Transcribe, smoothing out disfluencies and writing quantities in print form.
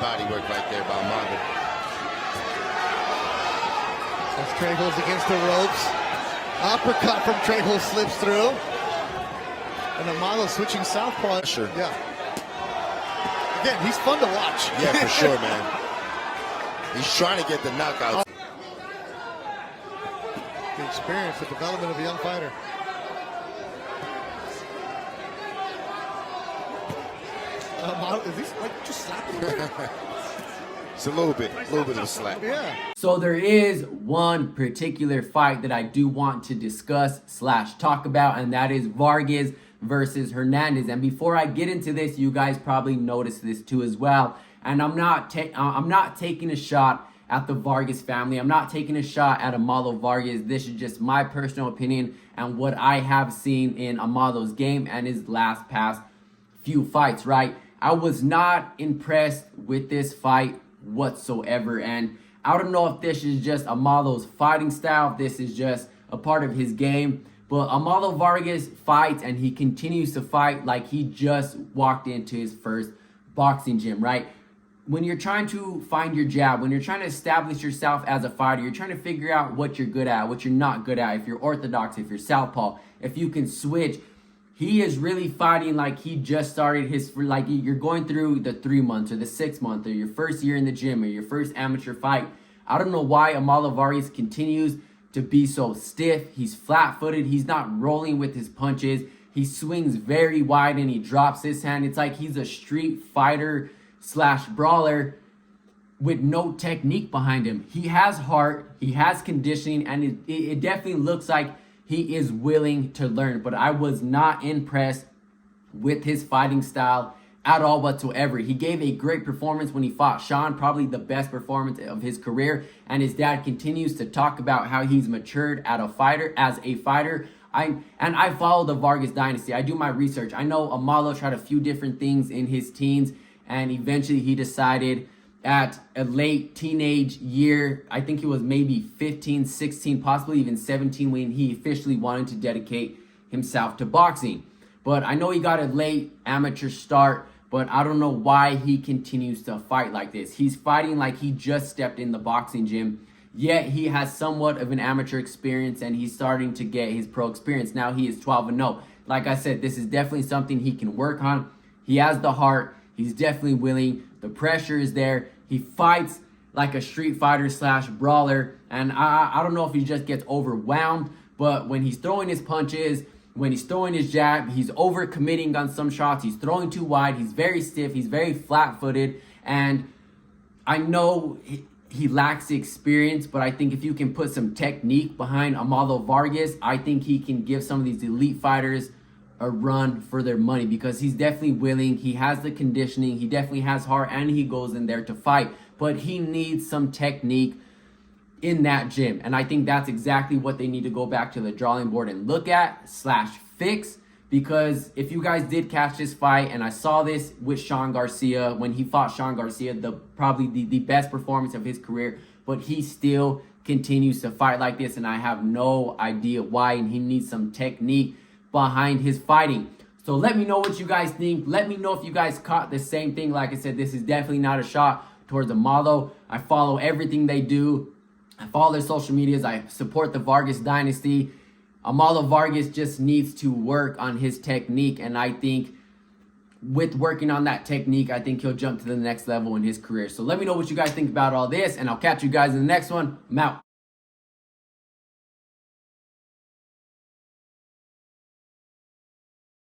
body work right there by AMADO. As Trejo's against the ropes. Uppercut from Trejo slips through. And AMADO switching southpaw. Sure. Yeah. Again, he's fun to watch. Yeah, for sure, man. He's trying to get the knockout. The experience, the development of a young fighter. Is he like just slapping him? It's a little bit of a slap. Yeah. So there is one particular fight that I do want to discuss / talk about, and that is Vargas versus Hernandez. And before I get into this, you guys probably noticed this too as well. And I'm not taking a shot at the Vargas family. I'm not taking a shot at AMADO Vargas. This is just my personal opinion and what I have seen in AMADO's game and his past few fights, right? I was not impressed with this fight whatsoever. And I don't know if this is just AMADO's fighting style, if this is just a part of his game. But AMADO Vargas fights and he continues to fight like he just walked into his first boxing gym, right? When you're trying to find your jab, when you're trying to establish yourself as a fighter, you're trying to figure out what you're good at, what you're not good at, if you're orthodox, if you're southpaw, if you can switch. He is really fighting like he just started like you're going through the 3 months or the 6 month or your first year in the gym or your first amateur fight. I don't know why AMADO Vargas continues to be so stiff. He's flat-footed. He's not rolling with his punches. He swings very wide and he drops his hand. It's like he's a street fighter / brawler with no technique behind him. He has heart, he has conditioning, and it definitely looks like he is willing to learn. But I was not impressed with his fighting style at all whatsoever. He gave a great performance when he fought Sean, probably the best performance of his career, and his dad continues to talk about how he's matured as a fighter. I follow the Vargas dynasty. I do my research. I know AMADO tried a few different things in his teens, and eventually he decided at a late teenage year, I think he was maybe 15, 16, possibly even 17, when he officially wanted to dedicate himself to boxing. But I know he got a late amateur start, but I don't know why he continues to fight like this. He's fighting like he just stepped in the boxing gym, yet he has somewhat of an amateur experience and he's starting to get his pro experience. Now he is 12-0. Like I said, this is definitely something he can work on. He has the heart. He's definitely willing. The pressure is there. He fights like a street fighter / brawler. And I don't know if he just gets overwhelmed, but when he's throwing his punches, when he's throwing his jab, he's overcommitting on some shots. He's throwing too wide. He's very stiff. He's very flat-footed. And I know he lacks the experience, but I think if you can put some technique behind AMADO Vargas, I think he can give some of these elite fighters a run for their money, because he's definitely willing. He has the conditioning. He definitely has heart, and he goes in there to fight. But he needs some technique in that gym. And I think that's exactly what they need to go back to the drawing board and look at / fix. Because if you guys did catch this fight, and I saw this with Sean Garcia, when he fought Sean Garcia, probably the best performance of his career, but he still continues to fight like this, and I have no idea why, and he needs some technique behind his fighting. So let me know what you guys think. Let me know if you guys caught the same thing. Like I said, this is definitely not a shot towards AMADO. I follow everything they do. I follow their social medias. I support the Vargas dynasty. AMADO Vargas just needs to work on his technique, and I think with working on that technique, I think he'll jump to the next level in his career. So let me know what you guys think about all this, and I'll catch you guys in the next one. I'm out.